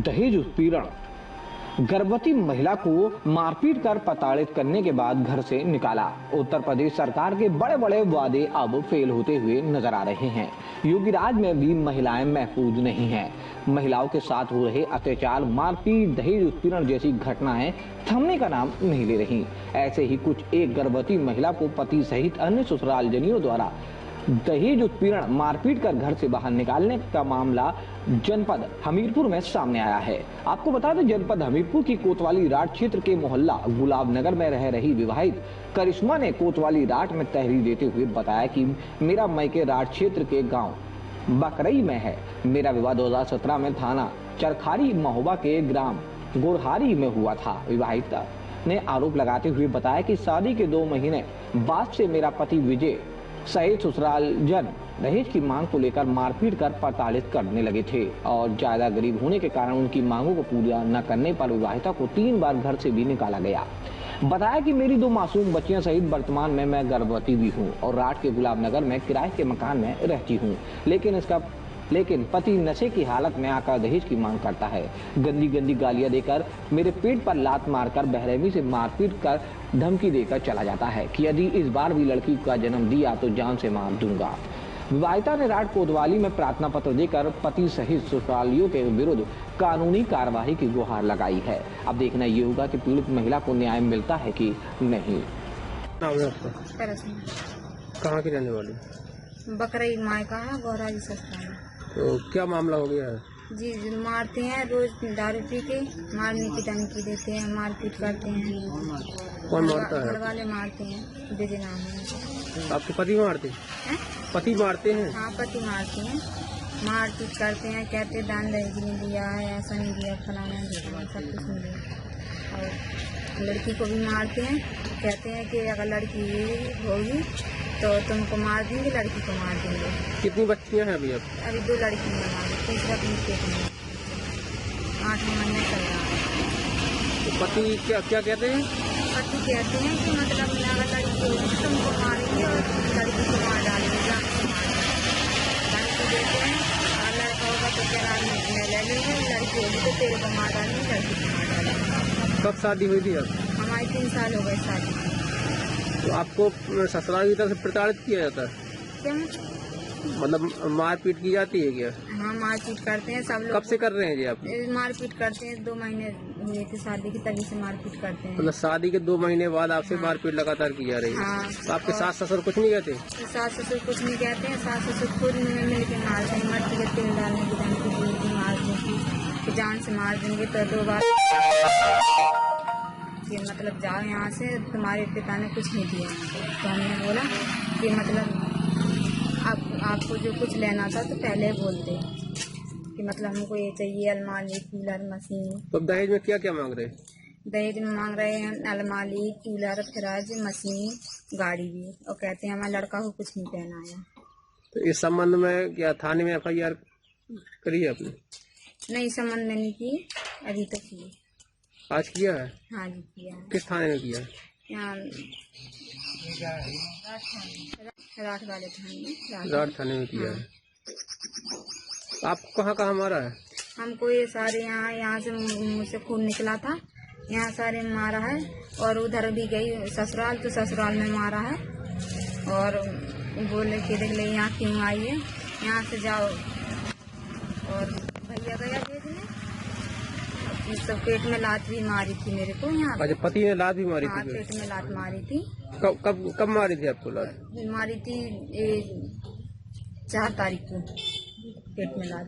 दहेज उत्पीड़न। गर्भवती महिला को मारपीट कर प्रताड़ित करने के बाद घर से निकाला। उत्तर प्रदेश सरकार के बड़े बड़े वादे अब फेल होते हुए नजर आ रहे हैं। योगी राज में भी महिलाएं महफूज नहीं हैं। महिलाओं के साथ हो रहे अत्याचार, मारपीट, दहेज उत्पीड़न जैसी घटनाएं थमने का नाम नहीं ले रही। ऐसे ही कुछ एक गर्भवती महिला को पति सहित अन्य ससुरालजनियों द्वारा दहेज उत्पीड़न, मारपीट कर घर से बाहर निकालने का मामला जनपद हमीरपुर में सामने आया है। आपको बता दें, जनपद हमीरपुर की कोतवाली राट क्षेत्र के मोहल्ला गुलाब नगर में रह रही विवाहित करिश्मा ने कोतवाली राट में तहरीर देते हुए बताया कि मेरा मैके राट क्षेत्र के गांव बकरई में है। मेरा विवाह 2017 में थाना चरखारी महोबा के ग्राम गोरहारी में हुआ था। विवाहिता ने आरोप लगाते हुए बताया कि शादी के 2 महीने बाद से मेरा पति विजय सहित ससुरालजन दहेज की मांग को लेकर मारपीट कर प्रताड़ित करने लगे थे और ज्यादा गरीब होने के कारण उनकी मांगों को पूरा न करने पर विवाहिता को 3 बार घर से भी निकाला गया। बताया कि मेरी 2 मासूम बच्चियां सहित वर्तमान में मैं गर्भवती भी हूं और राट के गुलाब नगर में किराए के मकान में रहती हूं। लेकिन पति नशे की हालत में आकर दहेज की मांग करता है। गंदी गंदी गालियां देकर मेरे पेट पर लात मारकर बेरहमी से मारपीट कर धमकी देकर चला जाता है कि यदि इस बार भी लड़की का जन्म दिया तो जान से मार दूंगा। विवाहिता ने राट कोतवाली में प्रार्थना पत्र देकर पति सहित ससुरालियों के विरुद्ध कानूनी कार्यवाही की गुहार लगाई है। अब देखना ये होगा कि पीड़ित महिला को न्याय मिलता है कि नहीं। कहाँ की रहने वाली? बकरई मायका है, गोराजी ससुराल। तो क्या मामला हो गया है? जी मारते हैं, रोज दारू पी के मारने की धमकी देते हैं, मारपीट करते हैं। कौन मारता है? घर वाले मारते हैं, विजय नाम है। आपके पति मारते हैं? पति मारते हैं? हाँ, पति मारते हैं, मारपीट करते हैं, कहते दान दहेज नहीं दिया है, ऐसा नहीं दिया, फलाना दिया, सब कुछ नहीं दिया। और लड़की को भी मारते हैं, कहते हैं कि अगर लड़की होगी तो तुमको मार देंगे, लड़की को मार देंगे। कितनी बच्चियां हैं अभी? अभी 2 लड़की हैं, तीसरा पेट में 8 महीने चल रहा है। तो पति क्या कहते हैं? पति कहते हैं कि मतलब अगर लड़की होगी तो तुमको मारेंगे और लड़की को मार डालेंगे, जान से मार धमकी देते हैं। अगर लड़का होगा तो क्या ले लेंगे, लड़की होगी तो तेरे को मार डालेंगे, लड़की को मार डालेंगे। कब शादी हुई थी? हमारी 3 साल हो गए शादी। तो आपको ससुराल की तरफ से प्रताड़ित किया जाता है? क्या मतलब मारपीट की जाती है क्या? हाँ, मारपीट करते हैं सब लोग। कब से कर रहे हैं जी आप? मारपीट करते हैं, 2 महीने हुए थे शादी की, तभी से मारपीट करते हैं। मतलब शादी के 2 महीने बाद आपसे हाँ। मारपीट लगातार की जा रही है? हाँ। तो आपके सास ससुर कुछ नहीं कहते? सास ससुर कुछ नहीं कहते हैं, सास ससुर खुद मिल के मारते हैं, मट्टी के तेल डालने की धमकी दी थी, मार देंगे, जान से मार देंगे। तो 2 बार कि मतलब जाओ यहाँ से, तुम्हारे पिता ने कुछ नहीं दिया। तो हमने बोला कि मतलब आपको जो कुछ लेना था तो पहले बोल दे कि मतलब हमको ये चाहिए, अलमारी, कूलर, मशीन। तो दहेज में क्या क्या मांग रहे हैं? दहेज में मांग रहे हैं अलमारी, कूलर, फ्रिज, मशीन, गाड़ी भी, और कहते हैं हमारे लड़का को कुछ नहीं पहनाया। तो इस संबंध में क्या थाने में FIR करी है आपने? नहीं, संबंध में नहीं की, अभी तक की। आज किया है? हाँ जी, किया है। किस थाने में किया है? यहाँ राठ वाले थाने में। राठ थाने में किया है। आपको कहाँ कहाँ मारा है? हमको ये सारे यहाँ से मुँह से खून निकला था, यहाँ सारे मारा है। और उधर भी गई ससुराल, तो ससुराल में मारा है। और बोले कि देख ले यहाँ क्यों आई है, यहाँ से जाओ। और भैया गया भेजने, सब पेट में लात भी मारी थी मेरे को यहाँ। अच्छा, पति ने लात भी मारी थी? पेट में लात मारी थी। कब मारी थी आपको लात? मारी थी 4 तारीख को, पेट में लात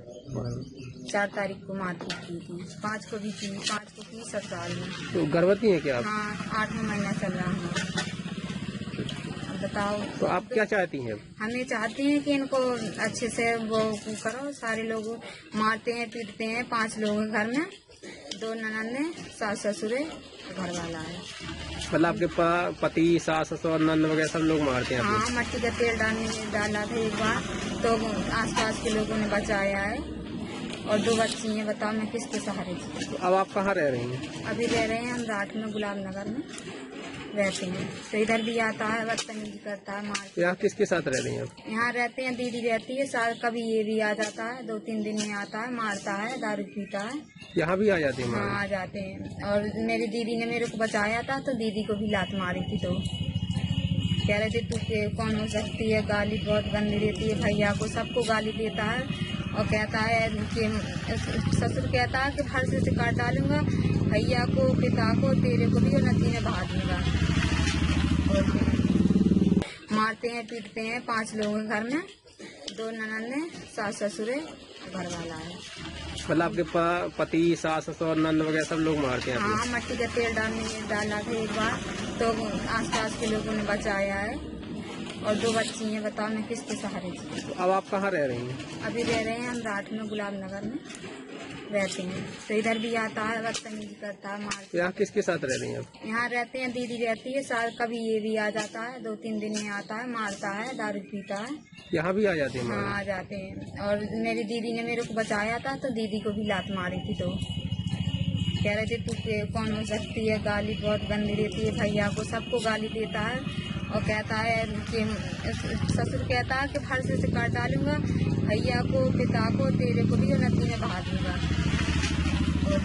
4 तारीख को मारती थी। 5 को भी की, 5 को की ससुराल में। तो गर्भवती है क्या आप? हाँ, 8वां महीना चल रहा है। अब बताओ, तो आप क्या चाहती हैं? हमें चाहते हैं कि इनको अच्छे से वो करो। सारे लोग मारते हैं, पीटते हैं। 5 लोग हैं घर में, 2 ननद, सास ससुर, घर वाला है। मतलब आपके पति, सास ससुर, ननद वगैरह सब लोग मारते हैं? हाँ, मट्टी का तेल डाला था एक बार, तो आसपास के लोगों ने बचाया है। और 2 बच्ची हैं, बताओ मैं किसके सहारे? तो अब आप कहाँ रह रही हैं? अभी रह रहे हैं हम राठ में, गुलाब नगर में। रहते हैं। तो इधर भी आता है, बदतमीजी करता है, मार। यहाँ किसके साथ रह रही हैं आप? यहाँ रहते हैं, दीदी रहती है साथ, कभी ये भी आ जाता है, 2-3 दिन में आता है, मारता है, दारू पीता है। यहाँ भी आ जाती है हाँ मारने? आ जाते हैं। और मेरी दीदी ने मेरे को बचाया था, तो दीदी को भी लात मारी थी। तो कह रहे थे तू कौन हो सकती है, गाली बहुत गंदी देती है, भैया को सबको गाली देता है। और कहता है कि ससुर कहता है कि फर्श से काट डालूंगा भैया को, पिता को, तेरे को भी, और नदी में बहा दूंगा। और मारते हैं, पीटते हैं। 5 लोग हैं घर में, 2 ननद है, सास ससुर है, घर वाला है। मतलब आपके पति, सास ससुर, नंद वगैरह सब लोग मारते हैं आपको? हाँ, मट्टी का तेल डाला था एक बार, तो आसपास के लोगों ने बचाया है। और 2 बच्ची हैं, बताओ मैं किसके सहारे जी। तो अब आप कहाँ रह रही हैं? अभी रह रहे हैं हम राठ में, गुलाब नगर में रहते हैं। तो इधर भी आता है, बदतमीजी करता है, मार। यहाँ किसके साथ रह रही हैं आप? यहाँ रहते हैं, दीदी रहती है साथ, कभी ये भी आ जाता है, 2-3 दिन में आता है, मारता है, दारू पीता है। यहाँ भी आ जाती है हाँ मारने? आ जाते हैं। और मेरी दीदी ने मेरे को बचाया था, तो दीदी को भी लात मारी थी। तो कह रहे थे तू कौन हो सकती है, गाली बहुत गंदी देती है, भैया को सबको गाली देता है। और कहता है कि ससुर कहता है कि फर्श से काट डालूंगा भैया को, पिता को, तेरे को भी, और नदी में बहा दूंगा। और